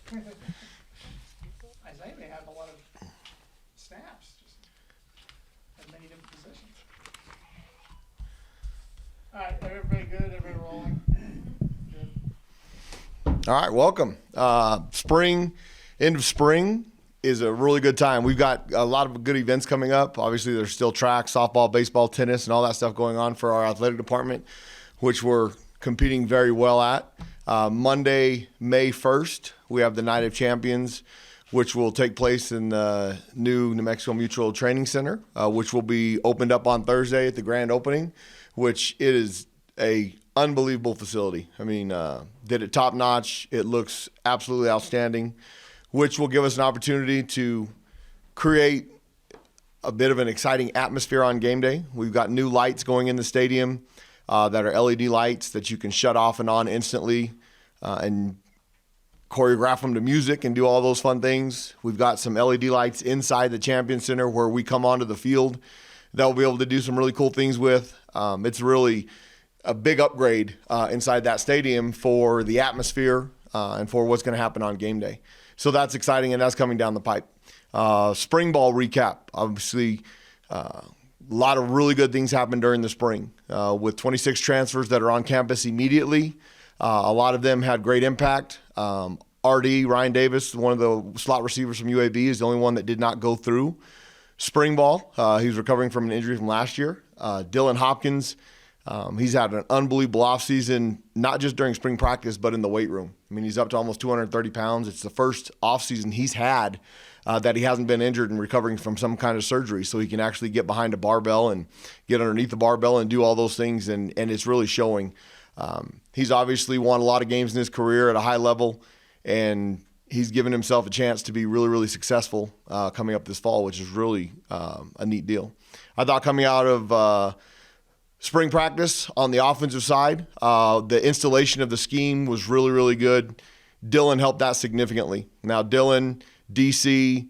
Isaiah may have a lot of snaps, just in many different positions. All right, everybody good? Everybody rolling? Good. All right, welcome. End of spring is a really good time. We've got a lot of good events coming up. Obviously, there's still track, softball, baseball, tennis, and all that stuff going on for our athletic department, which we're competing very well at. Monday, May 1st, we have the Night of Champions, which will take place in the new New Mexico Mutual Training Center, which will be opened up on Thursday at the grand opening, which is a unbelievable facility. I mean, did it top notch. It looks absolutely outstanding, which will give us an opportunity to create a bit of an exciting atmosphere on game day. We've got new lights going in the stadium that are LED lights that you can shut off and on instantly and choreograph them to music and do all those fun things. We've got some LED lights inside the Champion Center where we come onto the field that we'll be able to do some really cool things with. It's really a big upgrade inside that stadium for the atmosphere and for what's going to happen on game day. So that's exciting, and that's coming down the pipe. Spring ball recap. Obviously, a lot of really good things happened during the spring with 26 transfers that are on campus immediately. A lot of them had great impact. Ryan Davis, one of the slot receivers from UAB, is the only one that did not go through spring ball. He's recovering from an injury from last year. Dylan Hopkins, he's had an unbelievable offseason, not just during spring practice, but in the weight room. I mean, he's up to almost 230 pounds. It's the first offseason he's had that he hasn't been injured and recovering from some kind of surgery, so he can actually get behind a barbell and get underneath the barbell and do all those things, and it's really showing. He's obviously won a lot of games in his career at a high level, and he's given himself a chance to be really, really successful coming up this fall, which is really a neat deal. I thought coming out of spring practice on the offensive side, the installation of the scheme was really, really good. Dylan helped that significantly. Now, Dylan, DC,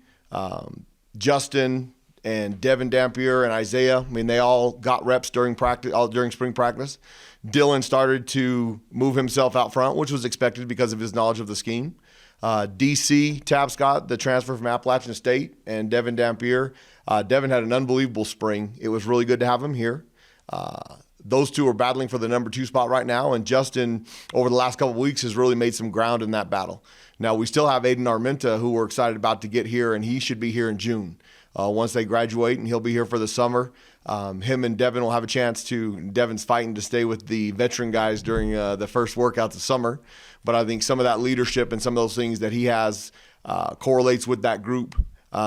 Justin, and Devin Dampier and Isaiah, I mean, they all got reps during spring practice. Dylan started to move himself out front, which was expected because of his knowledge of the scheme. DC Tapscott, the transfer from Appalachian State, and Devin Dampier. Devin had an unbelievable spring. It was really good to have him here. Those two are battling for the number 2 spot right now, and Justin, over the last couple of weeks, has really made some ground in that battle. Now, we still have Aiden Armenta, who we're excited about to get here, and he should be here in June. Once they graduate, and he'll be here for the summer. Him and Devin will have a chance to. Devin's fighting to stay with the veteran guys during the first workouts of summer, but I think some of that leadership and some of those things that he has correlates with that group.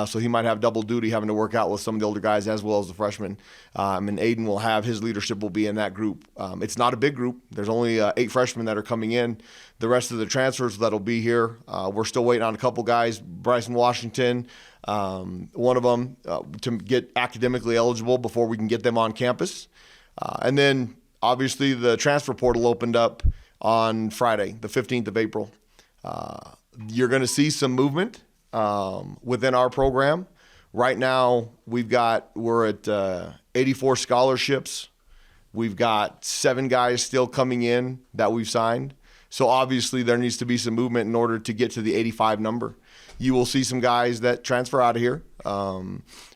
So he might have double duty having to work out with some of the older guys as well as the freshmen. And Aiden will have his leadership will be in that group. It's not a big group. There's only 8 freshmen that are coming in. The rest of the transfers that'll be here, we're still waiting on a couple guys. Bryson Washington, one of them, to get academically eligible before we can get them on campus. And then obviously the transfer portal opened up on Friday, the 15th of April. You're going to see some movement within our program. Right now, we're at 84 scholarships. We've got 7 guys still coming in that we've signed. So obviously there needs to be some movement in order to get to the 85 number. You will see some guys that transfer out of here,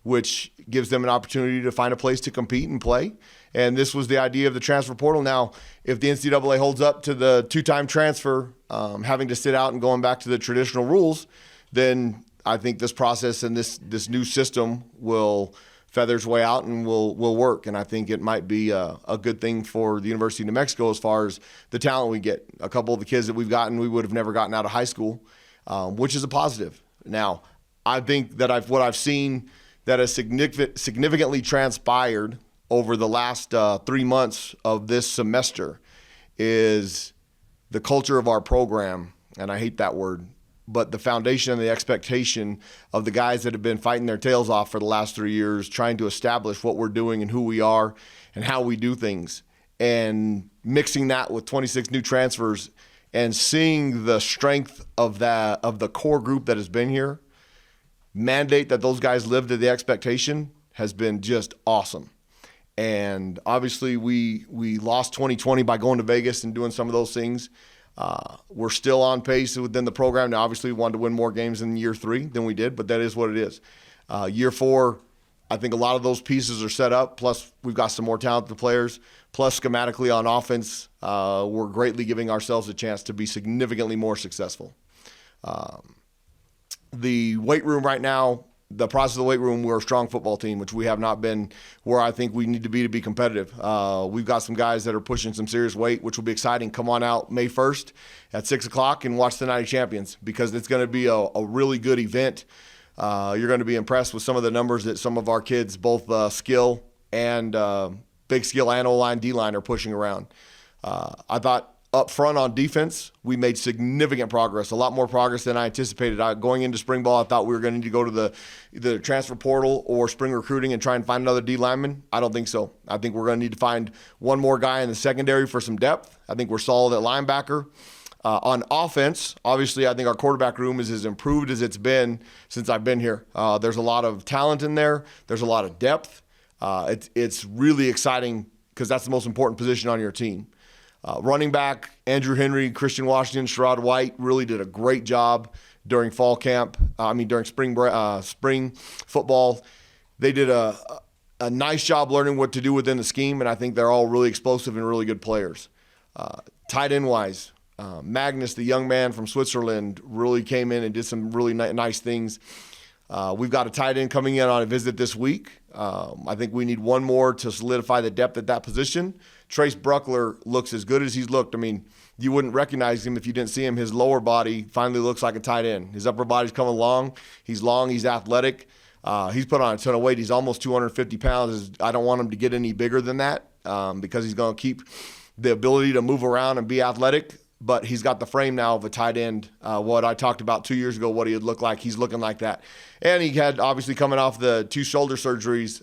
which gives them an opportunity to find a place to compete and play. And this was the idea of the transfer portal. Now, if the NCAA holds up to the 2-time transfer, having to sit out and going back to the traditional rules, then I think this process and this new system will feather its way out and will work. And I think it might be a good thing for the University of New Mexico as far as the talent we get. A couple of the kids that we've gotten, we would have never gotten out of high school, which is a positive. Now, I think that what I've seen that has significantly transpired over the last 3 months of this semester is the culture of our program, and I hate that word, but the foundation and the expectation of the guys that have been fighting their tails off for the last 3 years, trying to establish what we're doing and who we are and how we do things, and mixing that with 26 new transfers and seeing the strength of the core group that has been here mandate that those guys live to the expectation has been just awesome. And obviously we lost 2020 by going to Vegas and doing some of those things. We're still on pace within the program. Now, obviously, we wanted to win more games in year 3 than we did, but that is what it is. Year 4, I think a lot of those pieces are set up, plus we've got some more talented players, plus schematically on offense, we're greatly giving ourselves a chance to be significantly more successful. The weight room right now, the process of the weight room, we're a strong football team, which we have not been where I think we need to be competitive. We've got some guys that are pushing some serious weight, which will be exciting. Come on out May 1st at 6 o'clock and watch the Night of Champions, because it's going to be a really good event. You're going to be impressed with some of the numbers that some of our kids, both skill and big skill and O-line, D-line, are pushing around. I thought up front on defense, we made significant progress, a lot more progress than I anticipated. Going into spring ball, I thought we were going to need to go to the transfer portal or spring recruiting and try and find another D lineman. I don't think so. I think we're going to need to find one more guy in the secondary for some depth. I think we're solid at linebacker. On offense, obviously, I think our quarterback room is as improved as it's been since I've been here. There's a lot of talent in there. There's a lot of depth. It's really exciting because that's the most important position on your team. Running back, Andrew Henry, Christian Washington, Sherrod White really did a great job during fall camp. During spring football. They did a nice job learning what to do within the scheme, and I think they're all really explosive and really good players. Tight end wise, Magnus, the young man from Switzerland, really came in and did some really nice things. We've got a tight end coming in on a visit this week. I think we need one more to solidify the depth at that position. Trace Bruckler looks as good as he's looked. I mean, you wouldn't recognize him if you didn't see him. His lower body finally looks like a tight end. His upper body's coming along. He's long. He's athletic. He's put on a ton of weight. He's almost 250 pounds. I don't want him to get any bigger than that because he's going to keep the ability to move around and be athletic. But he's got the frame now of a tight end. What I talked about 2 years ago, what he would look like, he's looking like that. And he had, obviously, coming off the 2 shoulder surgeries,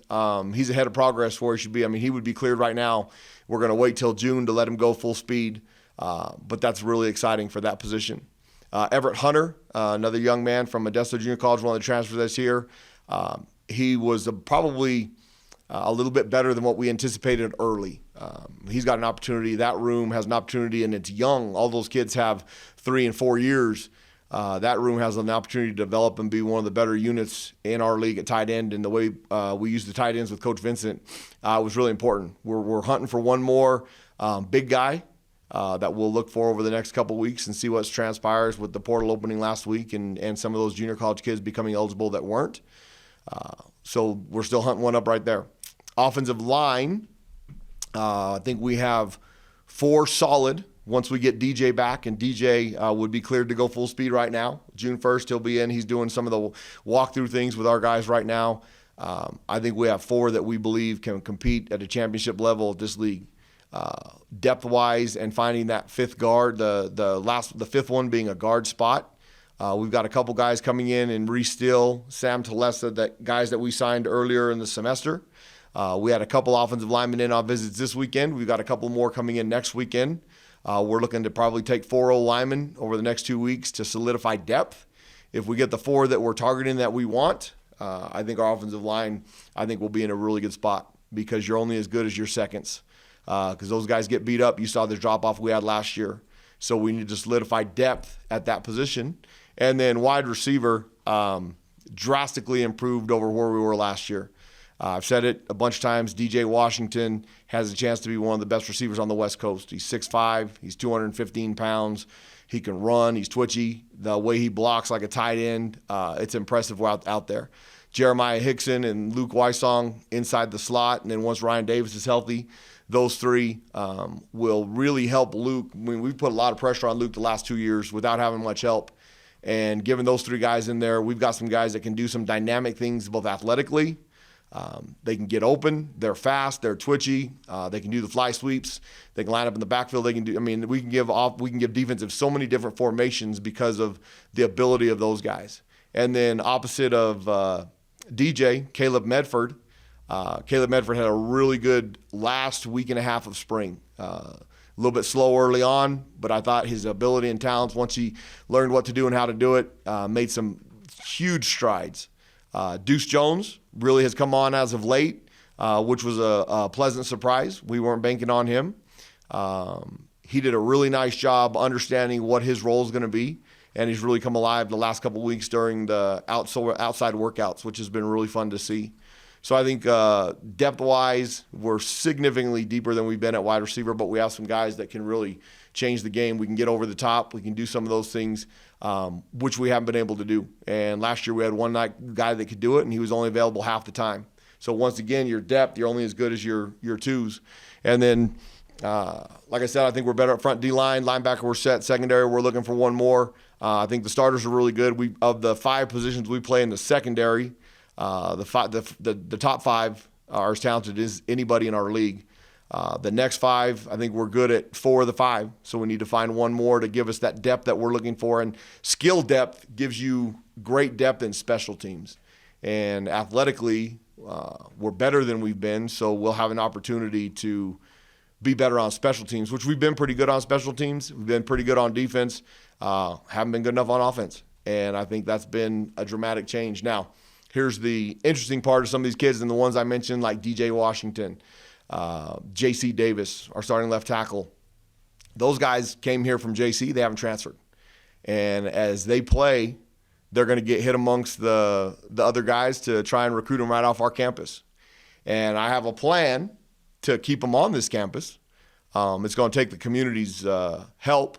he's ahead of progress where he should be. I mean, he would be cleared right now. We're going to wait till June to let him go full speed. But that's really exciting for that position. Everett Hunter, another young man from Modesto Junior College, one of the transfers that's here. He was probably a little bit better than what we anticipated early. He's got an opportunity. That room has an opportunity, and it's young. All those kids have 3 and 4 years. That room has an opportunity to develop and be one of the better units in our league at tight end. And the way we use the tight ends with Coach Vincent was really important. We're hunting for one more big guy that we'll look for over the next couple weeks and see what transpires with the portal opening last week and some of those junior college kids becoming eligible that weren't. So we're still hunting one up right there. Offensive line, I think we have 4 solid once we get DJ back, and DJ would be cleared to go full speed right now. June 1st, he'll be in. He's doing some of the walkthrough things with our guys right now. I think we have 4 that we believe can compete at a championship level at this league. Depth-wise and finding that 5th guard, the 5th one being a guard spot. We've got a couple guys coming in and Reese Steele, Sam Telesa, guys that we signed earlier in the semester. We had a couple offensive linemen in on visits this weekend. We've got a couple more coming in next weekend. We're looking to probably take 4 linemen over the next 2 weeks to solidify depth. If we get the 4 that we're targeting that we want, I think our offensive line, will be in a really good spot because you're only as good as your seconds. Because those guys get beat up. You saw the drop-off we had last year. So we need to solidify depth at that position. And then wide receiver, drastically improved over where we were last year. I've said it a bunch of times. DJ Washington has a chance to be one of the best receivers on the West Coast. He's 6'5", he's 215 pounds. He can run, he's twitchy. The way he blocks like a tight end, it's impressive out there. Jeremiah Hickson and Luke Wysong inside the slot. And then once Ryan Davis is healthy, those 3 will really help Luke. I mean, we've put a lot of pressure on Luke the last 2 years without having much help. And given those 3 guys in there, we've got some guys that can do some dynamic things both athletically. They can get open. They're fast. They're twitchy. They can do the fly sweeps. They can line up in the backfield. They can do. I mean, we can give defensive so many different formations because of the ability of those guys. And then opposite of DJ, Caleb Medford. Caleb Medford had a really good last week and a half of spring. A little bit slow early on, but I thought his ability and talents, once he learned what to do and how to do it, made some huge strides. Deuce Jones really has come on as of late, which was a pleasant surprise. We weren't banking on him. he did a really nice job understanding what his role is going to be, and he's really come alive the last couple of weeks during the outside workouts, which has been really fun to see. So I think depth-wise, we're significantly deeper than we've been at wide receiver, but we have some guys that can really change the game. We can get over the top. We can do some of those things, which we haven't been able to do. And last year we had one guy that could do it, and he was only available half the time. So once again, your depth, you're only as good as your twos. And then, like I said, I think we're better up front. D-line, linebacker, we're set. Secondary, we're looking for one more. I think the starters are really good. Of the 5 positions we play in the secondary, the top 5 are as talented as anybody in our league. The next 5, I think we're good at 4 of the 5. So we need to find one more to give us that depth that we're looking for. And skill depth gives you great depth in special teams. And athletically, we're better than we've been. So we'll have an opportunity to be better on special teams, which we've been pretty good on special teams. We've been pretty good on defense. Haven't been good enough on offense. And I think that's been a dramatic change. Now, here's the interesting part of some of these kids, and the ones I mentioned, like DJ Washington, J.C. Davis, our starting left tackle. Those guys came here from J.C. They haven't transferred. And as they play, they're going to get hit amongst the other guys to try and recruit them right off our campus. And I have a plan to keep them on this campus. It's going to take the community's help.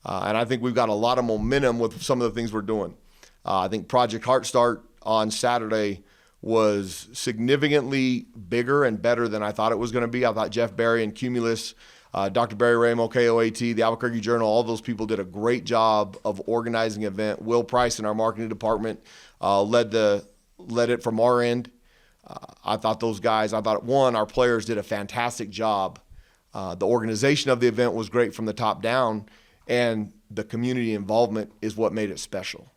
And I think we've got a lot of momentum with some of the things we're doing. I think Project Heart Start on Saturday was significantly bigger and better than I thought it was going to be. I thought Jeff Berry and Cumulus, Dr. Barry Ramo, KOAT, the Albuquerque Journal, all those people did a great job of organizing an event. Will Price in our marketing department led it from our end. I thought our players did a fantastic job. The organization of the event was great from the top down, and the community involvement is what made it special.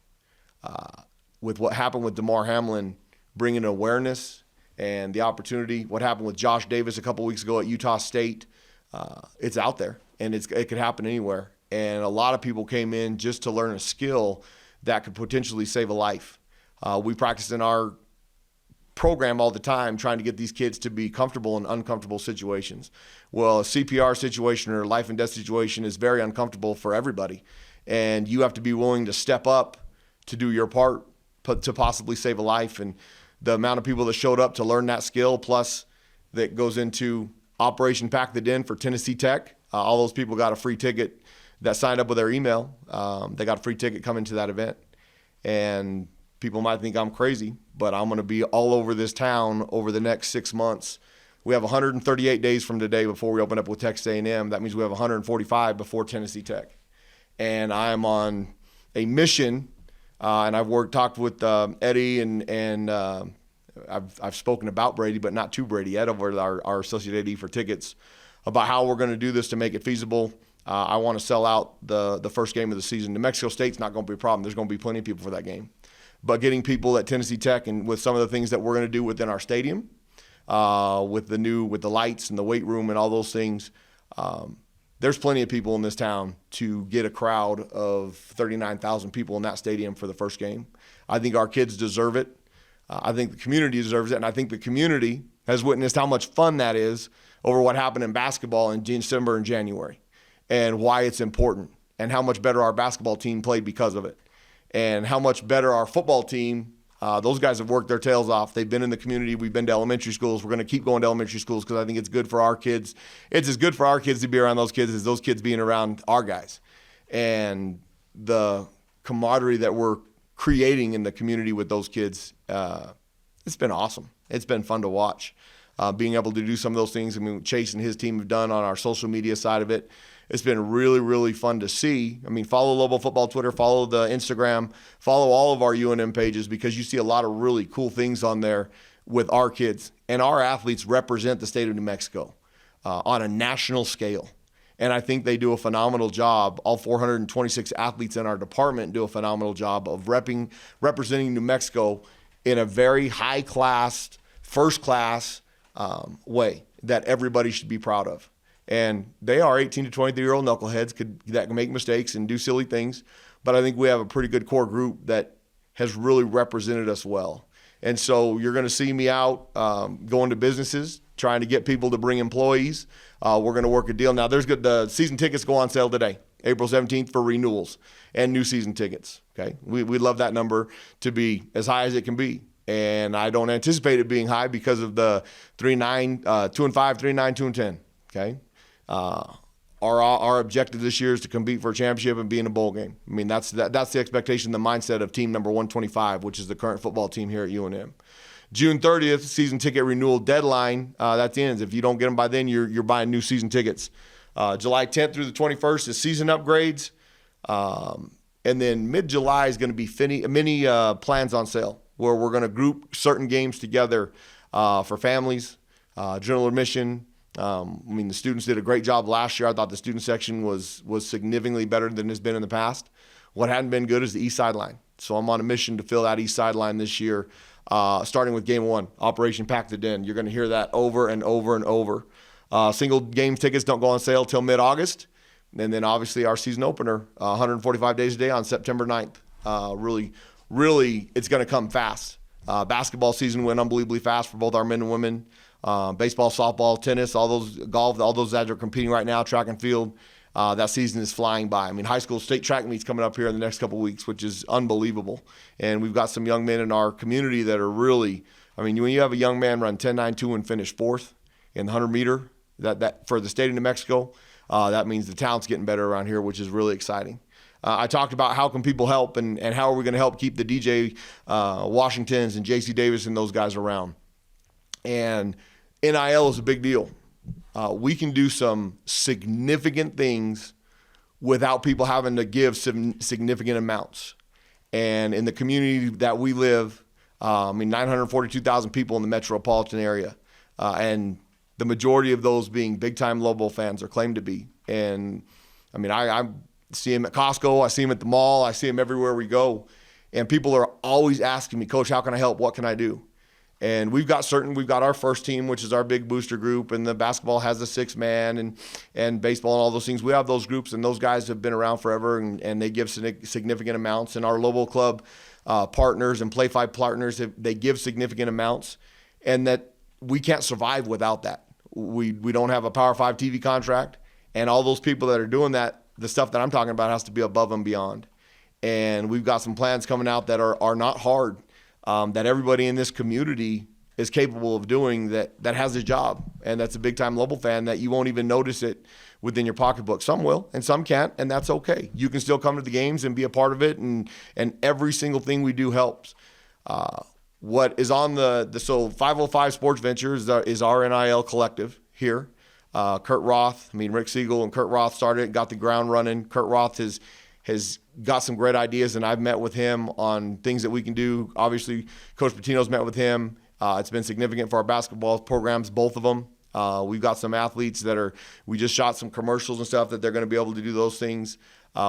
With what happened with DeMar Hamlin bringing awareness and the opportunity, what happened with Josh Davis a couple weeks ago at Utah State, it's out there, and it could happen anywhere. And a lot of people came in just to learn a skill that could potentially save a life. We practice in our program all the time trying to get these kids to be comfortable in uncomfortable situations. Well, a CPR situation or a life and death situation is very uncomfortable for everybody, and you have to be willing to step up to do your part to possibly save a life. And the amount of people that showed up to learn that skill, plus that goes into Operation Pack the Den for Tennessee Tech. All those people got a free ticket that signed up with their email. They got a free ticket coming to that event. And people might think I'm crazy, but I'm going to be all over this town over the next 6 months. We have 138 days from today before we open up with Texas A&M. That means we have 145 before Tennessee Tech. And I am on a mission. And I've talked with Eddie, and I've spoken about Brady, but not to Brady yet, over our associate AD for tickets, about how we're going to do this to make it feasible. I want to sell out the first game of the season. New Mexico State's not going to be a problem. There's going to be plenty of people for that game. But getting people at Tennessee Tech, and with some of the things that we're going to do within our stadium, with the lights and the weight room and all those things, there's plenty of people in this town to get a crowd of 39,000 people in that stadium for the first game. I think our kids deserve it. I think the community deserves it. And I think the community has witnessed how much fun that is over what happened in basketball in December and January, and why it's important, and how much better our basketball team played because of it, and how much better our football team. Those guys have worked their tails off. They've been in the community. We've been to elementary schools. We're going to keep going to elementary schools because I think it's good for our kids. It's as good for our kids to be around those kids as those kids being around our guys. And the camaraderie that we're creating in the community with those kids, it's been awesome. It's been fun to watch. Being able to do some of those things, I mean, Chase and his team have done on our social media side of it. It's been really, really fun to see. I mean, follow Lobo Football Twitter, follow the Instagram, follow all of our UNM pages, because you see a lot of really cool things on there with our kids. And our athletes represent the state of New Mexico on a national scale. And I think they do a phenomenal job. All 426 athletes in our department do a phenomenal job of representing New Mexico in a very high-class, first-class way that everybody should be proud of. And they are 18 to 23-year-old knuckleheads that can make mistakes and do silly things. But I think we have a pretty good core group that has really represented us well. And so you're going to see me out going to businesses, trying to get people to bring employees. We're going to work a deal. Now, the season tickets go on sale today, April 17th, for renewals and new season tickets. Okay, we love that number to be as high as it can be. And I don't anticipate it being high because of the 3-9, 2-5, 3-9, 2-10. Okay. Our objective this year is to compete for a championship and be in a bowl game. I mean, that's the expectation, the mindset of team number 125, which is the current football team here at UNM. June 30th, season ticket renewal deadline. That ends. If you don't get them by then, you're buying new season tickets. July 10th through the 21st is season upgrades. And then mid-July is going to be mini plans on sale, where we're going to group certain games together for families, general admission. The students did a great job last year. I thought the student section was significantly better than it's been in the past. What hadn't been good is the east sideline. So I'm on a mission to fill that east sideline this year, starting with game 1, Operation Pack the Den. You're going to hear that over and over and over. Single game tickets don't go on sale till mid-August. And then obviously our season opener, 145 days a day on September 9th. Really, it's going to come fast. Basketball season went unbelievably fast for both our men and women. Baseball, softball, tennis, all those, golf, all those that are competing right now, track and field. That season is flying by. I mean, high school state track meets coming up here in the next couple of weeks, which is unbelievable. And we've got some young men in our community that are really, when you have a young man run 10.92 and finish 4th in the 100-meter, that for the state of New Mexico, that means the talent's getting better around here, which is really exciting. I talked about how can people help and how are we going to help keep the DJ Washingtons and JC Davis and those guys around. And NIL is a big deal. We can do some significant things without people having to give some significant amounts. And in the community that we live, 942,000 people in the metropolitan area, and the majority of those being big-time Lobo fans or claim to be. And, I see him at Costco. I see him at the mall. I see him everywhere we go. And people are always asking me, Coach, how can I help? What can I do? And we've got our first team, which is our big booster group, and the basketball has the 6-man and baseball and all those things. We have those groups, and those guys have been around forever, and they give significant amounts. And our Lobo Club partners and Play 5 partners, they give significant amounts, and that we can't survive without that. We don't have a Power 5 TV contract, and all those people that are doing that, the stuff that I'm talking about has to be above and beyond. And we've got some plans coming out that are not hard. That everybody in this community is capable of doing that has a job, and that's a big-time Lobo fan that you won't even notice it within your pocketbook. Some will, and some can't, and that's okay. You can still come to the games and be a part of it, and every single thing we do helps. What is on so 505 Sports Ventures is our NIL collective here. Kurt Roth, Rick Siegel and Kurt Roth started it, got the ground running. Kurt Roth has got some great ideas, and I've met with him on things that we can do. Obviously, Coach Patino's met with him. It's been significant for our basketball programs, both of them. We've got some athletes we just shot some commercials and stuff that they're going to be able to do those things.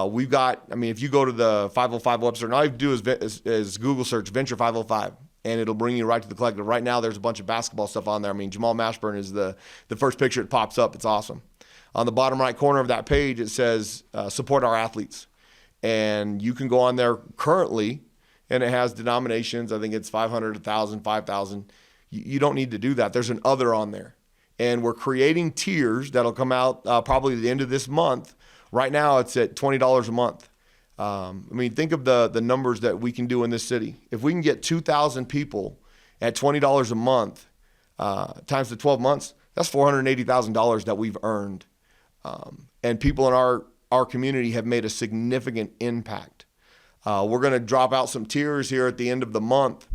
We've got, if you go to the 505 website, all you have to do is Google search Venture 505, and it'll bring you right to the collective. Right now, there's a bunch of basketball stuff on there. Jamal Mashburn is the first picture that pops up. It's awesome. On the bottom right corner of that page, it says support our athletes. And you can go on there currently, and it has denominations. I think it's 500, 1,000, 5,000. You don't need to do that. There's an other on there. And we're creating tiers that'll come out probably at the end of this month. Right now, it's at $20 a month. Think of the numbers that we can do in this city. If we can get 2,000 people at $20 a month times the 12 months, that's $480,000 that we've earned. And people in our community have made a significant impact. We're going to drop out some tiers here at the end of the month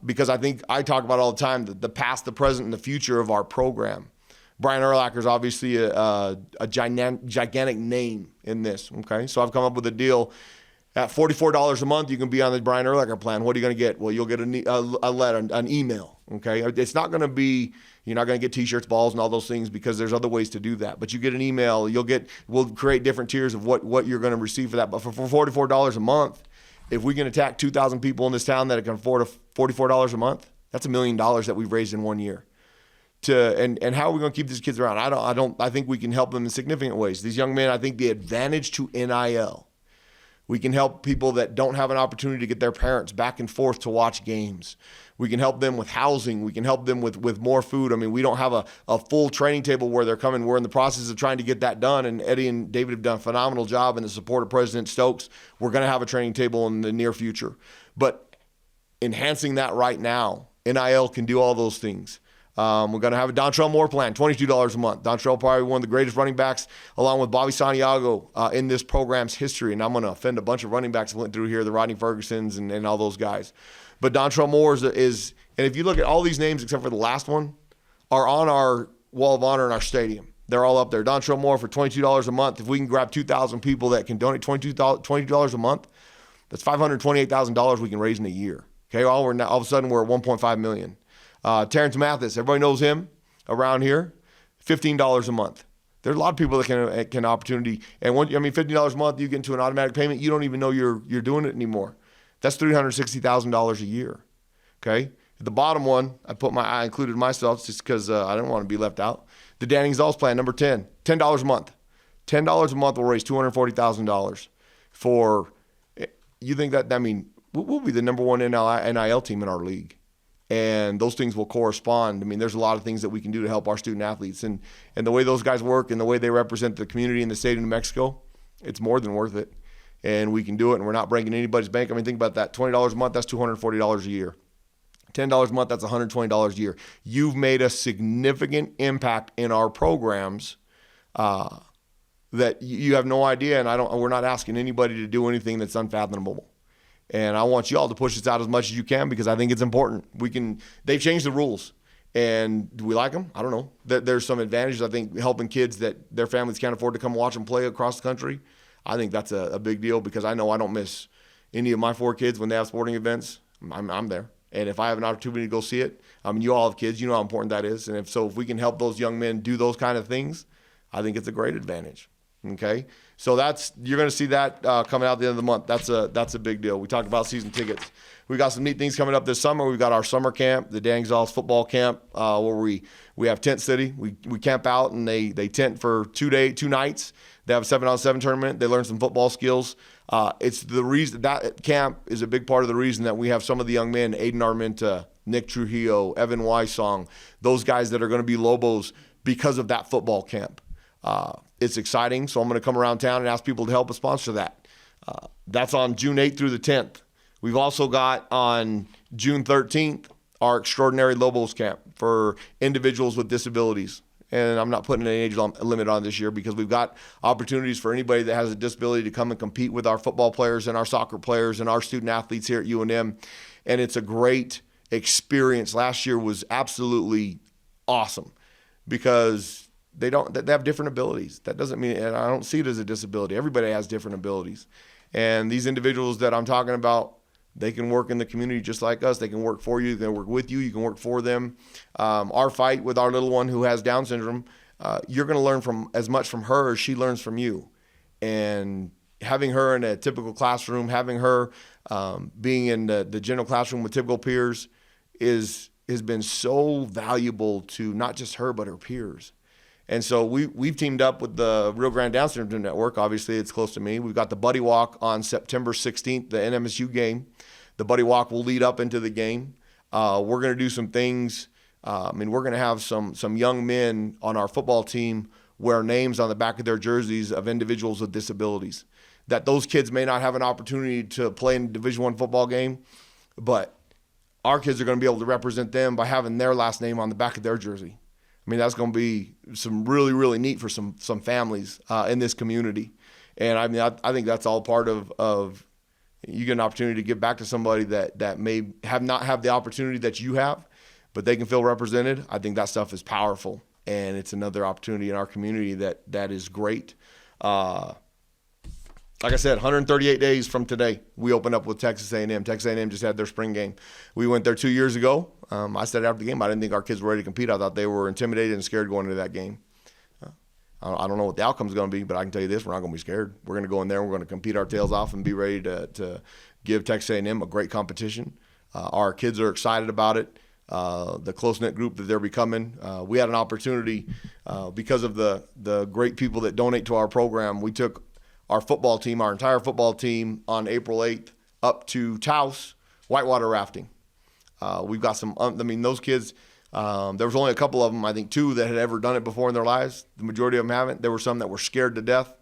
because I talk about all the time the past, the present, and the future of our program. Brian Urlacher is obviously a gigantic name in this. Okay, so I've come up with a deal. At $44 a month, you can be on the Brian Urlacher plan. What are you going to get? Well, you'll get a letter, an email. Okay, it's not going to be, you're not going to get T-shirts, balls, and all those things because there's other ways to do that. But you get an email. We'll create different tiers of what you're going to receive for that. But for $44 a month, if we can attack 2,000 people in this town that can afford $44 a month, that's $1 million that we've raised in 1 year. And how are we going to keep these kids around? I think we can help them in significant ways. These young men, I think the advantage to NIL, We can help people that don't have an opportunity to get their parents back and forth to watch games. We can help them with housing. We can help them with more food. I mean, we don't have a full training table where they're coming. We're in the process of trying to get that done, and Eddie and David have done a phenomenal job in the support of President Stokes. We're going to have a training table in the near future. But enhancing that right now, NIL can do all those things. We're going to have a Dontrell Moore plan, $22 a month. Dontrell probably one of the greatest running backs, along with Bobby Santiago, in this program's history. And I'm going to offend a bunch of running backs that went through here, the Rodney Fergusons and all those guys. But Dontrell Moore is, and if you look at all these names except for the last one, are on our wall of honor in our stadium. They're all up there. Dontrell Moore for $22 a month. If we can grab 2,000 people that can donate $22 a month, that's $528,000 we can raise in a year. Okay, all of a sudden we're at $1.5 million. Terrence Mathis, everybody knows him around here, $15 a month. There's a lot of people that can opportunity. And $15 a month, you get into an automatic payment, you don't even know you're doing it anymore. That's $360,000 a year. Okay, the bottom one, I included myself just because I didn't want to be left out. The Dan Gonzales plan, number 10, $10 a month. $10 a month will raise $240,000 for. You think we'll be the number one NIL team in our league. And those things will correspond. I mean, there's a lot of things that we can do to help our student athletes. And the way those guys work and the way they represent the community in the state of New Mexico, it's more than worth it. And we can do it, and we're not breaking anybody's bank. I mean, think about that. $20 a month, that's $240 a year. $10 a month, that's $120 a year. You've made a significant impact in our programs that you have no idea, and we're not asking anybody to do anything that's unfathomable. And I want you all to push this out as much as you can because I think it's important. They've changed the rules, and do we like them? I don't know. There's some advantages, I think, helping kids that their families can't afford to come watch them play across the country. I think that's a big deal because I know I don't miss any of my 4 kids when they have sporting events. I'm there. And if I have an opportunity to go see it, you all have kids, you know how important that is. And if we can help those young men do those kind of things, I think it's a great advantage. Okay, so you're going to see that coming out at the end of the month. That's a big deal. We talked about season tickets. We got some neat things coming up this summer. We've got our summer camp, the Dan Gonzales football camp, where we have Tent City. We camp out and they tent for 2 nights. They have a 7-on-7 tournament. They learn some football skills. It's the reason that camp is a big part of the reason that we have some of the young men, Aiden Armenta, Nick Trujillo, Evan Wysong, those guys that are going to be Lobos because of that football camp. It's exciting, so I'm going to come around town and ask people to help us sponsor that. That's on June 8th through the 10th. We've also got on June 13th our Extraordinary Lobos Camp for individuals with disabilities. And I'm not putting an age limit on this year because we've got opportunities for anybody that has a disability to come and compete with our football players and our soccer players and our student athletes here at UNM. And it's a great experience. Last year was absolutely awesome because they have different abilities. That doesn't mean, and I don't see it as a disability. Everybody has different abilities. And these individuals that I'm talking about, they can work in the community just like us. They can work for you. They can work with you. You can work for them. Our fight with our little one who has Down syndrome, you're going to learn as much from her as she learns from you. And having her in a typical classroom, having her being in the general classroom with typical peers has been so valuable to not just her but her peers. And so we've teamed up with the Rio Grande Down Syndrome Network. Obviously, it's close to me. We've got the Buddy Walk on September 16th, the NMSU game. The Buddy Walk will lead up into the game. We're going to do some things. We're going to have some young men on our football team wear names on the back of their jerseys of individuals with disabilities. That those kids may not have an opportunity to play in a Division I football game, but our kids are going to be able to represent them by having their last name on the back of their jersey. That's going to be some really, really neat for some families in this community. And I think that's all part of you get an opportunity to give back to somebody that may not have the opportunity that you have, but they can feel represented. I think that stuff is powerful, and it's another opportunity in our community that is great. Like I said, 138 days from today, we open up with Texas A&M. Texas A&M just had their spring game. We went there 2 years ago. I said after the game, I didn't think our kids were ready to compete. I thought they were intimidated and scared going into that game. I don't know what the outcome's going to be, but I can tell you this, we're not going to be scared. We're going to go in there, and we're going to compete our tails off and be ready to give Texas A&M a great competition. Our kids are excited about it. The close-knit group that they're becoming. We had an opportunity because of the great people that donate to our program. We took our football team, our entire football team, on April 8th up to Taos, whitewater rafting. We've got some, those kids, there was only a couple of them, I think 2 that had ever done it before in their lives. The majority of them haven't. There were some that were scared to death.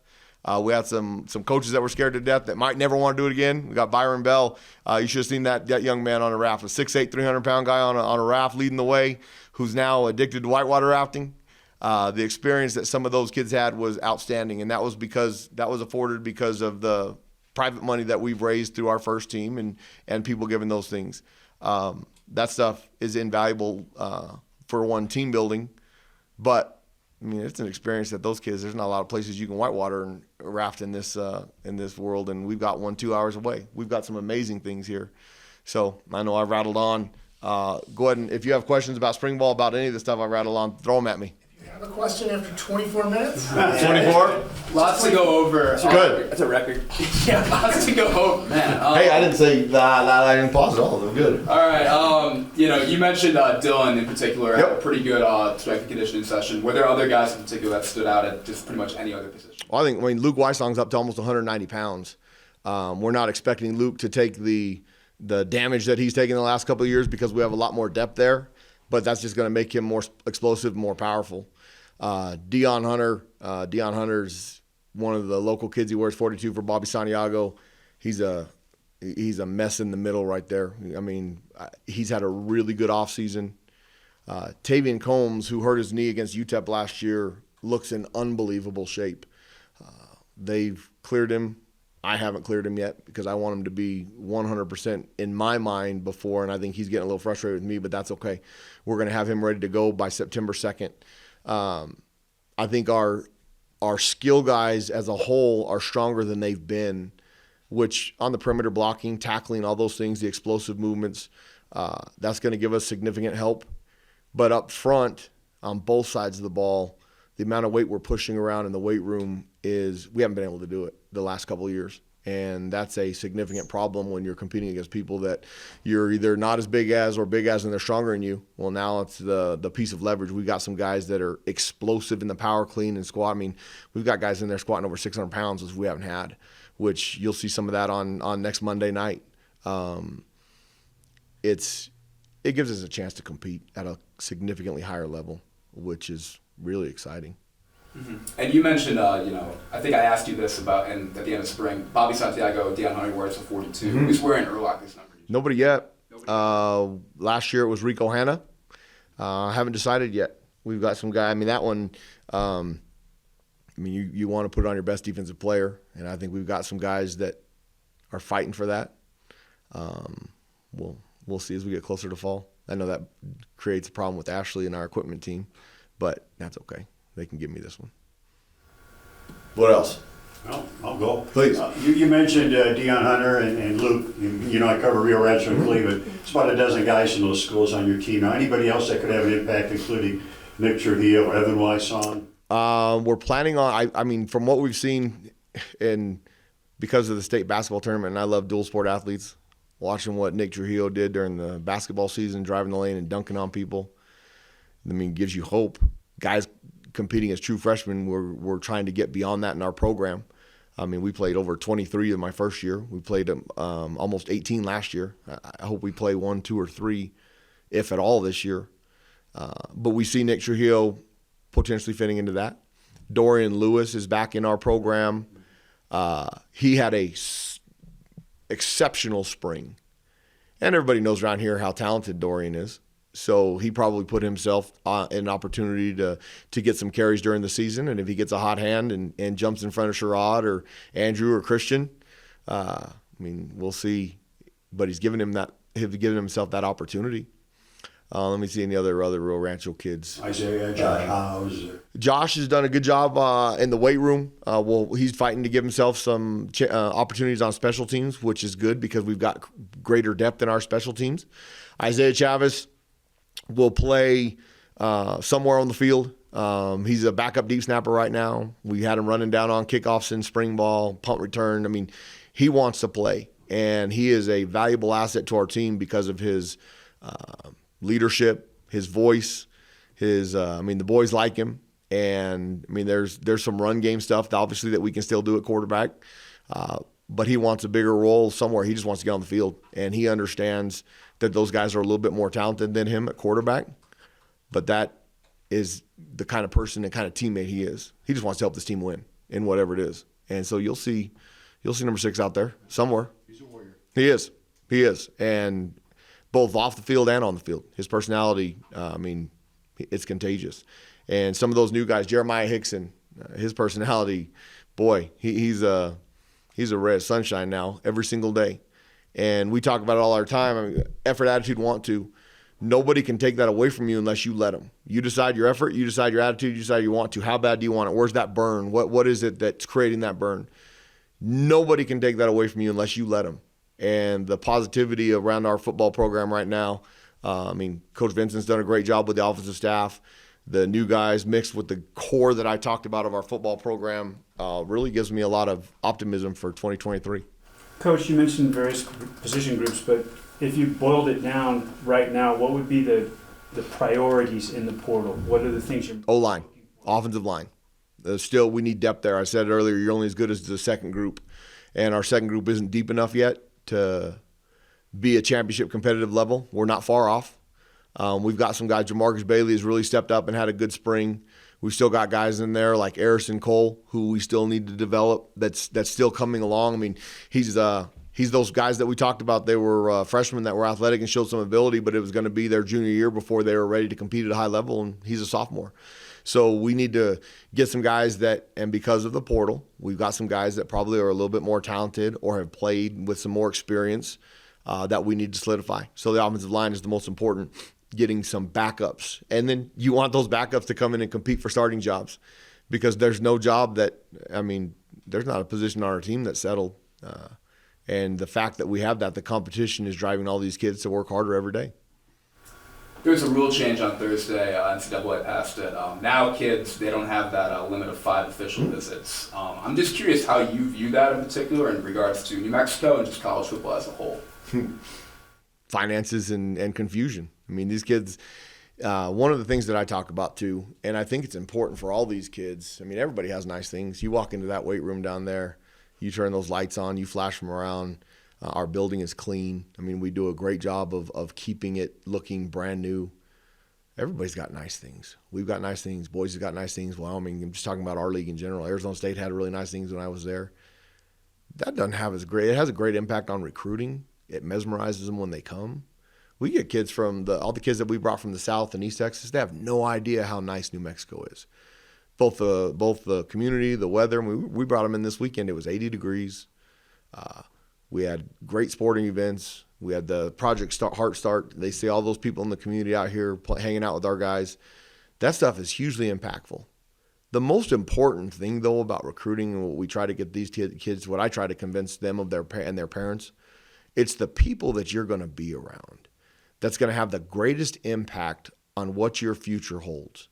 We had some coaches that were scared to death that might never want to do it again. We got Byron Bell. You should have seen that young man on a raft, a 6'8", 300-pound guy on a raft leading the way, who's now addicted to whitewater rafting. The experience that some of those kids had was outstanding, and that was afforded because of the private money that we've raised through our first team and people giving those things. That stuff is invaluable for one, team building, but it's an experience that those kids, there's not a lot of places you can whitewater and raft in this world, and we've got one 2 hours away. We've got some amazing things here. So I know I've rattled on. Go ahead, and if you have questions about spring ball, about any of the stuff I rattled on, throw them at me. You have a question after 24 minutes? 24? Lots to go over. Good. That's a record. Yeah, lots to go over, man. Hey, I didn't say that. I didn't pause at all. They're good. All right. You mentioned Dylan in particular had a pretty good strength and conditioning session. Were there other guys in particular that stood out at just pretty much any other position? Well, I think Luke Weissong's up to almost 190 pounds. We're not expecting Luke to take the damage that he's taken the last couple of years because we have a lot more depth there, but that's just going to make him more explosive, more powerful. Dion Hunter's one of the local kids. He wears 42 for Bobby Santiago. He's a mess in the middle right there. He's had a really good offseason. Tavian Combs, who hurt his knee against UTEP last year, looks in unbelievable shape. They've cleared him. I haven't cleared him yet because I want him to be 100% in my mind before, and I think he's getting a little frustrated with me, but that's okay. We're going to have him ready to go by September 2nd. I think our skill guys as a whole are stronger than they've been, which on the perimeter blocking, tackling, all those things, the explosive movements, that's going to give us significant help. But up front, on both sides of the ball, the amount of weight we're pushing around in the weight room we haven't been able to do it the last couple of years. And that's a significant problem when you're competing against people that you're either not as big as or big as and they're stronger than you. Well, now it's the piece of leverage. We've got some guys that are explosive in the power clean and squat. We've got guys in there squatting over 600 pounds, which we haven't had, which you'll see some of that on next Monday night. It gives us a chance to compete at a significantly higher level, which is really exciting. Mm-hmm. And you mentioned, I think I asked you this at the end of spring. Bobby Santiago, Dion Hunter wears a 42. Mm-hmm. Who's wearing Erlock this number? Nobody yet. Last year it was Rico Hanna. I haven't decided yet. We've got some guy. That one. You want to put it on your best defensive player, and I think we've got some guys that are fighting for that. We'll see as we get closer to fall. I know that creates a problem with Ashley and our equipment team, but that's okay. They can give me this one. What else? Well, I'll go. Please. You mentioned Dion Hunter and Luke. I cover Rio Rancho and Cleveland. It's about a dozen guys in those schools on your team. Now, anybody else that could have an impact, including Nick Trujillo, Evan Weissong? We're planning on, from what we've seen, and because of the state basketball tournament, and I love dual sport athletes, watching what Nick Trujillo did during the basketball season, driving the lane and dunking on people, gives you hope. Guys competing as true freshmen, we're trying to get beyond that in our program. We played over 23 in my first year. We played almost 18 last year. I hope we play 1, 2, or 3, if at all, this year. But we see Nick Trujillo potentially fitting into that. Dorian Lewis is back in our program. He had a exceptional spring. And everybody knows around here how talented Dorian is. So he probably put himself in an opportunity to get some carries during the season. And if he gets a hot hand and jumps in front of Sherrod or Andrew or Christian, we'll see. But he's given himself that opportunity. Let me see any other Rio Rancho kids. Isaiah, Josh Howes. Josh has done a good job in the weight room. He's fighting to give himself some opportunities on special teams, which is good because we've got greater depth in our special teams. Isaiah Chavez will play somewhere on the field. He's a backup deep snapper right now. We had him running down on kickoffs in spring ball, punt return. He wants to play, and he is a valuable asset to our team because of his leadership, his voice, the boys like him. And I mean, there's some run game stuff obviously that we can still do at quarterback, but he wants a bigger role somewhere. He just wants to get on the field, and he understands that those guys are a little bit more talented than him at quarterback. But that is the kind of person and kind of teammate he is. He just wants to help this team win in whatever it is. And so you'll see number 6 out there somewhere. He's a warrior. He is, and both off the field and on the field, his personality. I mean, it's contagious. And some of those new guys, Jeremiah Hickson, his personality, boy, he's a ray of sunshine now every single day. And we talk about it all our time. I mean, effort, attitude, want to. Nobody can take that away from you unless you let them. You decide your effort, you decide your attitude, you decide you want to. How bad do you want it? Where's that burn? What is it that's creating that burn? Nobody can take that away from you unless you let them. And the positivity around our football program right now, I mean, Coach Vincent's done a great job with the offensive staff. The new guys mixed with the core that I talked about of our football program really gives me a lot of optimism for 2023. Coach, you mentioned various position groups, but if you boiled it down right now, what would be the priorities in the portal? What are the things you're O-line, offensive line. Still, we need depth there. I said it earlier, you're only as good as the second group, and our second group isn't deep enough yet to be a championship competitive level. We're not far off. We've got some guys. Jamarcus Bailey has really stepped up and had a good spring. We've still got guys in there like Harrison Cole, who we still need to develop. That's still coming along. I mean, he's those guys that we talked about. They were freshmen that were athletic and showed some ability, but it was going to be their junior year before they were ready to compete at a high level, and he's a sophomore. So we need to get some guys that, and because of the portal, we've got some guys that probably are a little bit more talented or have played with some more experience that we need to solidify. So the offensive line is the most important, getting some backups. And then you want those backups to come in and compete for starting jobs, because there's no job that, I mean, there's not a position on our team that's settled. And the fact that we have that, the competition is driving all these kids to work harder every day. There was a rule change on Thursday. NCAA passed it. Now kids, they don't have that limit of 5 official visits. I'm just curious how you view that in particular in regards to New Mexico and just college football as a whole. Finances and confusion. I mean, these kids, one of the things that I talk about too, and I think it's important for all these kids, I mean, everybody has nice things. You walk into that weight room down there, you turn those lights on, you flash them around. Our building is clean. I mean, we do a great job of keeping it looking brand new. Everybody's got nice things. We've got nice things. Boys have got nice things. Wyoming, I'm just talking about our league in general. Arizona State had really nice things when I was there. That doesn't have as great. It has a great impact on recruiting. It mesmerizes them when they come. We get kids from all the kids that we brought from the South and East Texas. They have no idea how nice New Mexico is. Both the community, the weather. We brought them in this weekend. It was 80 degrees. We had great sporting events. We had the Project Heart Start. They see all those people in the community out here hanging out with our guys. That stuff is hugely impactful. The most important thing, though, about recruiting and what we try to get these kids, what I try to convince them of their parents, it's the people that you're going to be around that's going to have the greatest impact on what your future holds.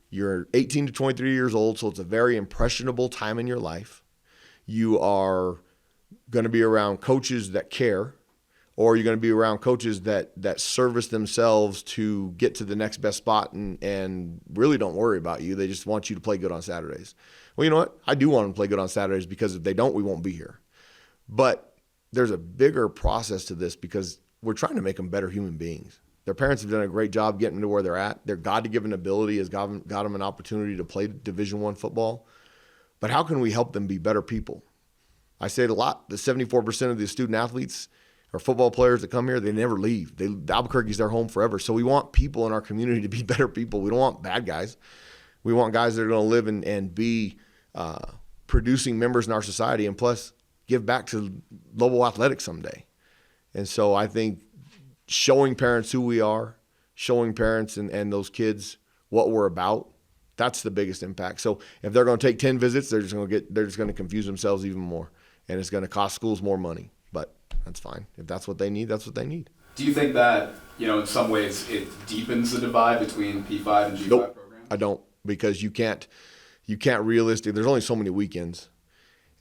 You're 18 to 23 years old, so it's a very impressionable time in your life. You are going to be around coaches that care, or you're going to be around coaches that service themselves to get to the next best spot and really don't worry about you. They just want you to play good on Saturdays. Well, you know what? I do want them to play good on Saturdays, because if they don't, we won't be here. But there's a bigger process to this, because we're trying to make them better human beings. Their parents have done a great job getting them to where they're at. Their God-given ability has got them an opportunity to play Division I football. But how can we help them be better people? I say it a lot. The 74% of the student athletes or football players that come here, they never leave. Albuquerque's their home forever. So we want people in our community to be better people. We don't want bad guys. We want guys that are going to live and be producing members in our society, and plus give back to Lobo athletics someday. And so I think showing parents who we are, showing parents and those kids what we're about, that's the biggest impact. So if they're going to take 10 visits, they're just going to confuse themselves even more, and it's going to cost schools more money. But that's fine. If that's what they need, that's what they need. Do you think that, in some ways it deepens the divide between P5 and G5 Nope, programs? I don't, because you can't realistically, there's only so many weekends,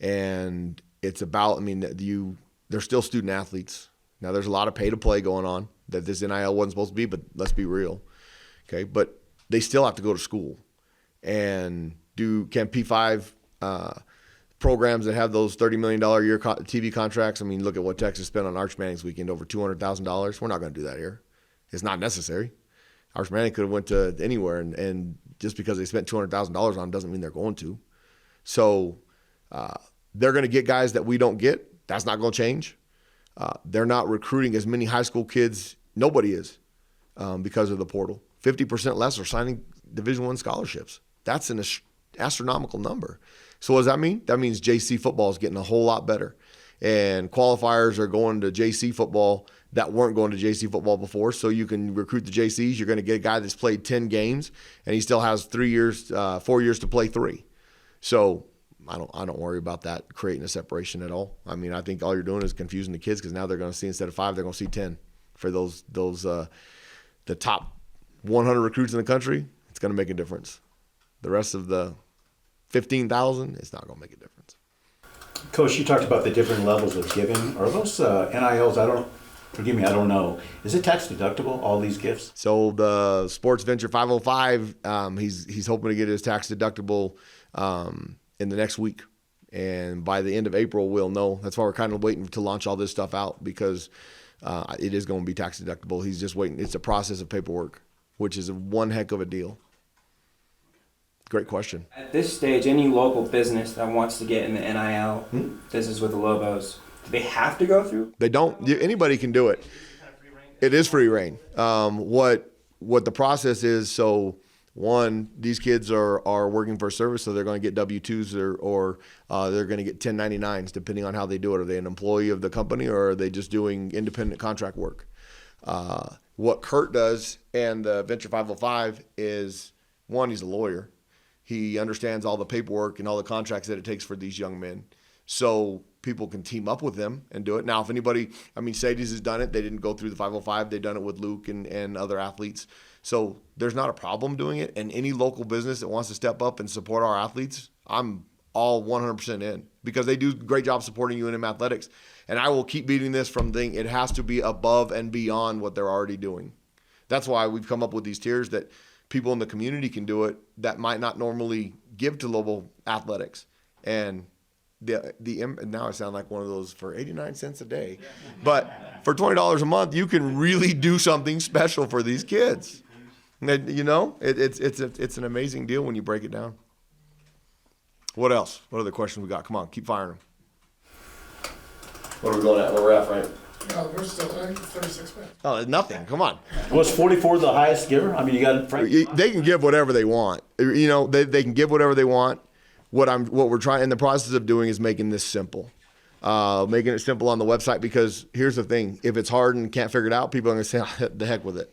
and it's about, they're still student athletes. Now, there's a lot of pay-to-play going on that this NIL wasn't supposed to be, but let's be real, okay? But they still have to go to school. and can P5 programs that have those $30 million a year TV contracts. I mean, look at what Texas spent on Arch Manning's weekend, over $200,000. We're not going to do that here. It's not necessary. Arch Manning could have went to anywhere, and just because they spent $200,000 on them doesn't mean they're going to. So they're going to get guys that we don't get. That's not going to change. They're not recruiting as many high school kids. Nobody is because of the portal. 50% less are signing Division I scholarships. That's an astronomical number. So what does that mean? That means JC football is getting a whole lot better. And qualifiers are going to JC football that weren't going to JC football before. So you can recruit the JCs. You're going to get a guy that's played 10 games, and he still has 4 years to play 3. So I don't worry about that creating a separation at all. I mean, I think all you're doing is confusing the kids, because now they're going to see, instead of 5, they're going to see 10 for those the top 100 recruits in the country. It's going to make a difference. The rest of the 15,000, it's not going to make a difference. Coach, you talked about the different levels of giving. Are those NILs? Forgive me, I don't know. Is it tax deductible, all these gifts? So the Sports Venture 505, he's hoping to get his tax deductible in the next week. And by the end of April, we'll know. That's why we're kind of waiting to launch all this stuff out, because it is going to be tax deductible. He's just waiting. It's a process of paperwork, which is one heck of a deal. Great question. At this stage, any local business that wants to get in the NIL business with the Lobos, do they have to go through? They don't. Anybody can do it. It is free reign. What the process is, so one, these kids are working for a service, so they're going to get W-2s or they're going to get 1099s, depending on how they do it. Are they an employee of the company, or are they just doing independent contract work? What Kurt does and the Venture 505 is, one, he's a lawyer. He understands all the paperwork and all the contracts that it takes for these young men. So people can team up with them and do it. Now, if anybody, Sadie's has done it. They didn't go through the 505. They've done it with Luke and other athletes. So there's not a problem doing it. And any local business that wants to step up and support our athletes, I'm all 100% in, because they do a great job supporting UNM athletics. And I will keep beating this from thing. It has to be above and beyond what they're already doing. That's why we've come up with these tiers that people in the community can do it that might not normally give to Lobo athletics. And now I sound like one of those for 89 cents a day, but for $20 a month, you can really do something special for these kids. And, it's an amazing deal when you break it down. What else? What other questions we got? Come on, keep firing them. What are we going at? Where we're at, Frank? No, we're still 36 minutes. Oh, nothing. Come on. Was 44 the highest giver? I mean, you got Frank. They can give whatever they want. They can give whatever they want. What we're trying in the process of doing is making this simple. Making it simple on the website, because here's the thing. If it's hard and can't figure it out, people are going to say, oh, the heck with it.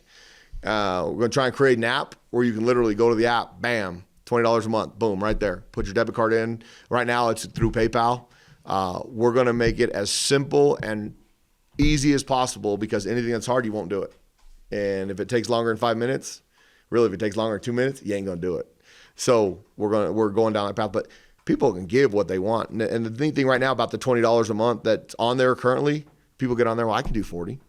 We're going to try and create an app where you can literally go to the app, bam, $20 a month, boom, right there. Put your debit card in. Right now it's through PayPal. We're going to make it as simple and easy as possible, because anything that's hard, you won't do it. And if it takes longer than 5 minutes, really, if it takes longer than 2 minutes, you ain't going to do it. So we're going down that path, but people can give what they want. And the neat thing right now about the $20 a month that's on there currently, people get on there, well, I can do 40.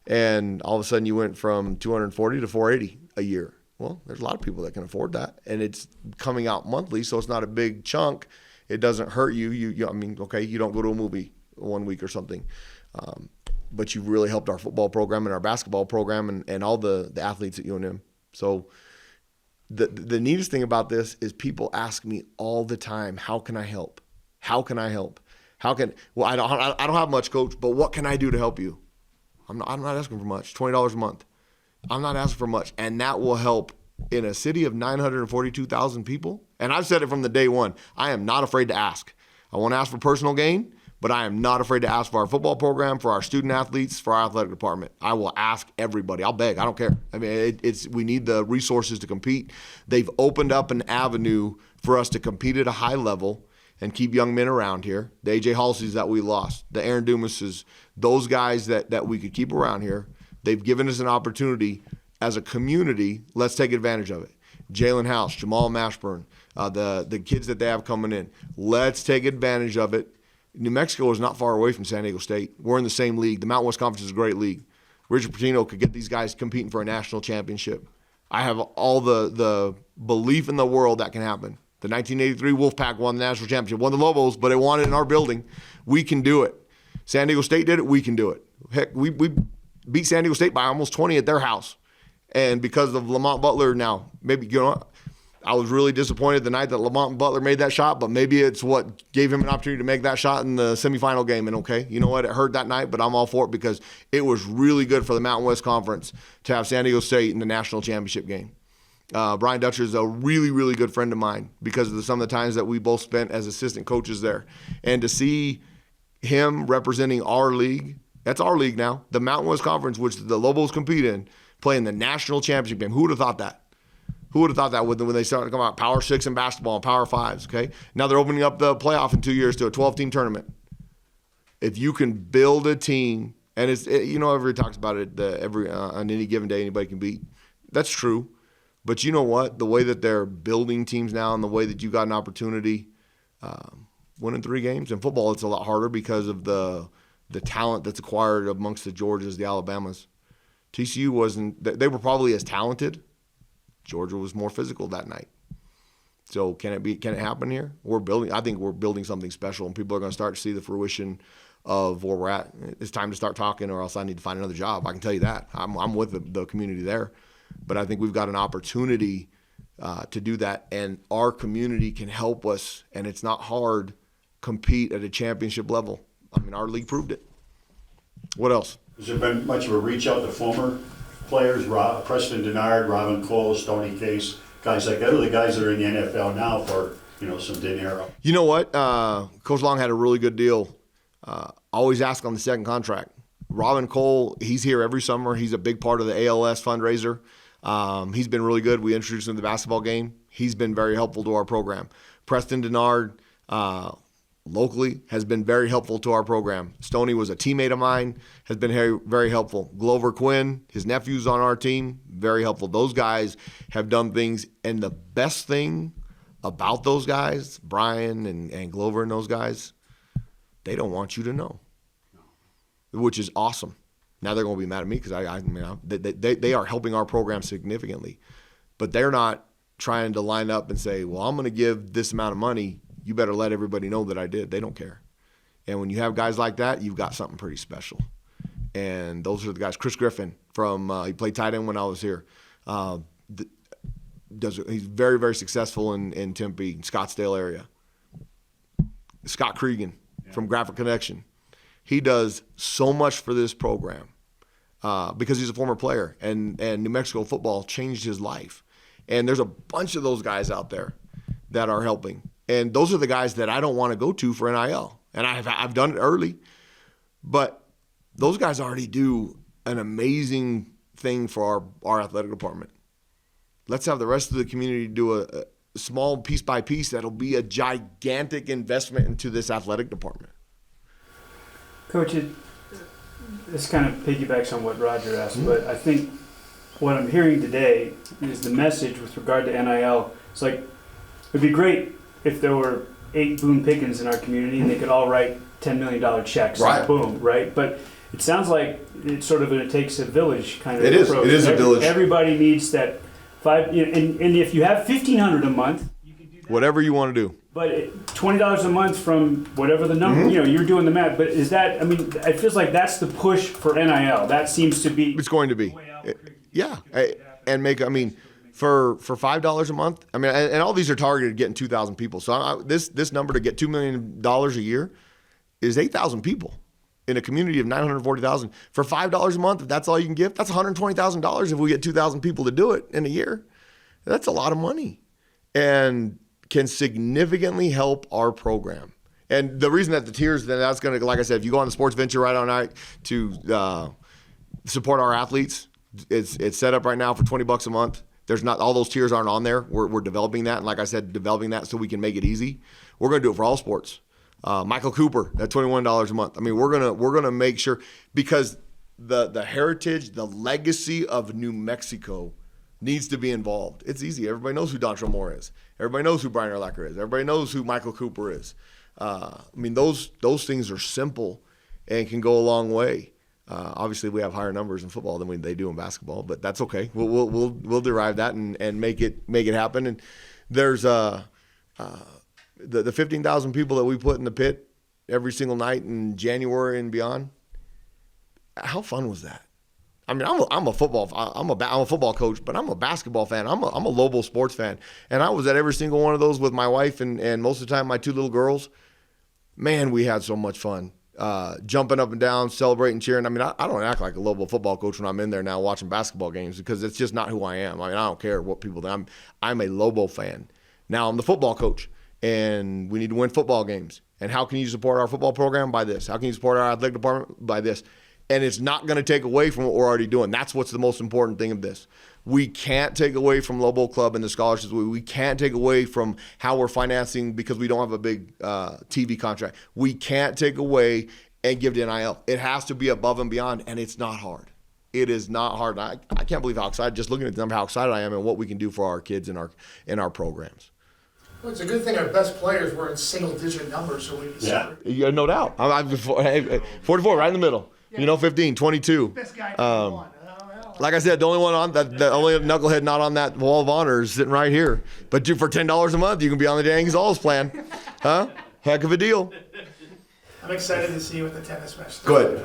And all of a sudden you went from 240 to 480 a year. Well, there's a lot of people that can afford that, and it's coming out monthly, so it's not a big chunk. It doesn't hurt you. You don't go to a movie 1 week or something. But you've really helped our football program and our basketball program and all the athletes at UNM. So the neatest thing about this is people ask me all the time, how can I help? How can I help? I don't have much, Coach, but what can I do to help you? I'm not asking for much. $20 a month. I'm not asking for much. And that will help in a city of 942,000 people. And I've said it from the day one. I am not afraid to ask. I won't ask for personal gain, but I am not afraid to ask for our football program, for our student athletes, for our athletic department. I will ask everybody. I'll beg. I don't care. I mean, we need the resources to compete. They've opened up an avenue for us to compete at a high level and keep young men around here. The A.J. Halseys that we lost, the Aaron Dumases, those guys that we could keep around here, they've given us an opportunity as a community. Let's take advantage of it. Jalen House, Jamal Mashburn, the kids that they have coming in. Let's take advantage of it. New Mexico is not far away from San Diego State. We're in the same league. The Mountain West Conference is a great league. Richard Pitino could get these guys competing for a national championship. I have all the belief in the world that can happen. The 1983 Wolfpack won the national championship, won the Lobos, but it won it in our building. We can do it. San Diego State did it. We can do it. Heck, we beat San Diego State by almost 20 at their house. And because of Lamont Butler now, maybe, you know, I was really disappointed the night that Lamont Butler made that shot, but maybe it's what gave him an opportunity to make that shot in the semifinal game. And okay, you know what? It hurt that night, but I'm all for it because it was really good for the Mountain West Conference to have San Diego State in the national championship game. Brian Dutcher is a really, really good friend of mine because of some of the times that we both spent as assistant coaches there. And to see him representing our league, that's our league now, the Mountain West Conference, which the Lobos compete in, playing the national championship game. Who would have thought that? Who would have thought that when they started to come out Power 6 in basketball and Power 5s, okay? Now they're opening up the playoff in 2 years to a 12-team tournament. If you can build a team, and everybody talks about it, on any given day anybody can beat. That's true. But you know what? The way that they're building teams now and the way that you got an opportunity winning 3 games. In football, it's a lot harder because of the talent that's acquired amongst the Georgias, the Alabamas. TCU wasn't – they were probably as talented. Georgia was more physical that night. So can it happen here? I think we're building something special, and people are going to start to see the fruition of where we're at. It's time to start talking, or else I need to find another job. I can tell you that. I'm with the community there. But I think we've got an opportunity to do that, and our community can help us, and it's not hard, compete at a championship level. I mean, our league proved it. What else? Has there been much of a reach out to former players, Preston Denard, Robin Cole, Stoney Case, guys like that, are the guys that are in the NFL now for, some dinero? You know what? Coach Long had a really good deal. Always ask on the second contract. Robin Cole, he's here every summer. He's a big part of the ALS fundraiser. He's been really good. We introduced him to the basketball game. He's been very helpful to our program. Preston Denard, locally, has been very helpful to our program. Stoney was a teammate of mine, has been very, very helpful. Glover Quinn, his nephew's on our team, very helpful. Those guys have done things, and the best thing about those guys, Brian and Glover and those guys, they don't want you to know, which is awesome. Now they're going to be mad at me because they are helping our program significantly, but they're not trying to line up and say, well, I'm going to give this amount of money. You better let everybody know that I did. They don't care. And when you have guys like that, you've got something pretty special. And those are the guys. Chris Griffin he played tight end when I was here. He's very, very successful in Tempe, Scottsdale area. Scott Cregan from Graphic Connection. He does so much for this program because he's a former player, and New Mexico football changed his life. And there's a bunch of those guys out there that are helping. And those are the guys that I don't want to go to for NIL. And I've done it early, but those guys already do an amazing thing for our athletic department. Let's have the rest of the community do a small piece by piece that'll be a gigantic investment into this athletic department. Coach, this kind of piggybacks on what Roger asked, but I think what I'm hearing today is the message with regard to NIL. It's like, it'd be great if there were 8 Boone Pickens in our community and they could all write $10 million checks. Right. Boom, right? But it sounds like it's sort of it takes a village kind of approach. It is a village. Everybody needs that 5, and if you have $1,500 a month, you can do that. Whatever you want to do. But $20 a month from whatever the number, you're doing the math. But is that, it feels like that's the push for NIL. That seems to be. It's going to be. Yeah. And for $5 a month, and all these are targeted getting 2,000 people. So this number to get $2 million a year is 8,000 people in a community of 940,000. For $5 a month, if that's all you can give, that's $120,000 if we get 2,000 people to do it in a year. That's a lot of money. And can significantly help our program. And the reason that the tiers, that's going to, like I said, if you go on the Sports Venture right on night to support our athletes, it's set up right now for $20 a month. There's not, all those tiers aren't on there. We're developing that. And like I said, developing that so we can make it easy. We're going to do it for all sports. Michael Cooper, at $21 a month. We're gonna make sure, because the heritage, the legacy of New Mexico needs to be involved. It's easy. Everybody knows who Dontrell Moore is. Everybody knows who Brian Urlacher is. Everybody knows who Michael Cooper is. Those things are simple and can go a long way. Obviously, we have higher numbers in football than they do in basketball, but that's okay. We'll derive that and make it happen. And there's the 15,000 people that we put in the pit every single night in January and beyond. How fun was that? I mean, I'm a football coach, but I'm a basketball fan. I'm a Lobo sports fan, and I was at every single one of those with my wife and most of the time my 2 little girls. Man, we had so much fun, jumping up and down, celebrating, cheering. I mean, I don't act like a Lobo football coach when I'm in there now watching basketball games because it's just not who I am. I mean, I don't care what people think. I'm a Lobo fan. Now I'm the football coach, and we need to win football games. And how can you support our football program? By this. How can you support our athletic department? By this. And it's not going to take away from what we're already doing. That's what's the most important thing of this. We can't take away from Lobo Club and the scholarships. We can't take away from how we're financing because we don't have a big TV contract. We can't take away and give to NIL. It has to be above and beyond, and it's not hard. It is not hard. I can't believe how excited, just looking at the number, how excited I am and what we can do for our kids in our programs. Well, it's a good thing our best players were in single-digit numbers, so we'd be separate. Yeah, no doubt. I'm 44, right in the middle. Yeah. 15, 22. Best guy one. Like I said, the only one on that, the only knucklehead not on that wall of honor is sitting right here. But for $10 a month, you can be on the Dan Gonzales plan, huh? Heck of a deal. I'm excited to see you at the tennis match. Good.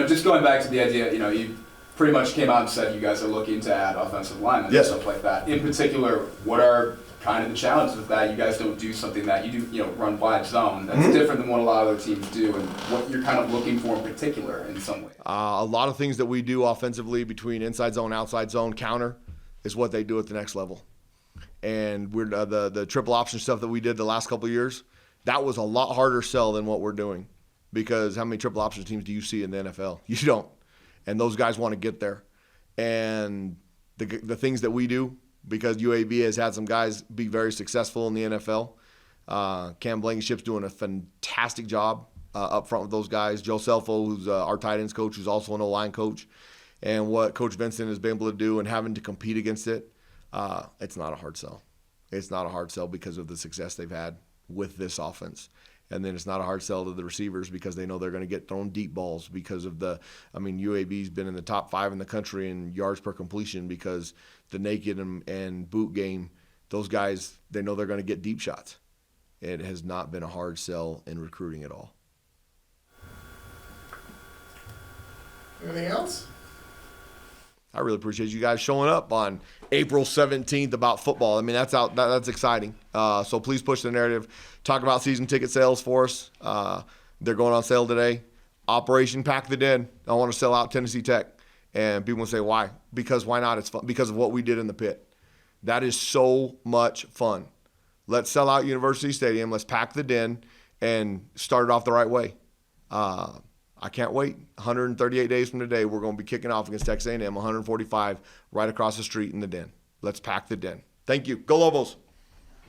Just going back to the idea, you pretty much came out and said you guys are looking to add offensive linemen Yes. and stuff like that. In particular, what are kind of the challenges with that? You guys don't do something that you do, run wide zone. That's different than what a lot of other teams do, and what you're kind of looking for in particular in some way. A lot of things that we do offensively between inside zone, outside zone, counter, is what they do at the next level. And we're the triple option stuff that we did the last couple of years, that was a lot harder sell than what we're doing. Because how many triple option teams do you see in the NFL? You don't. And those guys want to get there. And the things that we do, because UAB has had some guys be very successful in the NFL. Cam Blankenship's doing a fantastic job up front with those guys. Joe Selfo, who's our tight ends coach, who's also an O-line coach. And what Coach Vincent has been able to do and having to compete against it, it's not a hard sell. It's not a hard sell because of the success they've had with this offense. And then it's not a hard sell to the receivers because they know they're going to get thrown deep balls because of UAB's been in the top 5 in the country in yards per completion because the naked and boot game, those guys, they know they're going to get deep shots. It has not been a hard sell in recruiting at all. Anything else? I really appreciate you guys showing up on April 17th about football. I mean, that's exciting. So please push the narrative. Talk about season ticket sales for us. They're going on sale today. Operation Pack the Den. I want to sell out Tennessee Tech. And people will say, why? Because why not? It's fun. Because of what we did in the pit. That is so much fun. Let's sell out University Stadium. Let's pack the den and start it off the right way. I can't wait. 138 days from today, we're going to be kicking off against Texas A&M, 145 right across the street in the den. Let's pack the den. Thank you. Go Lobos.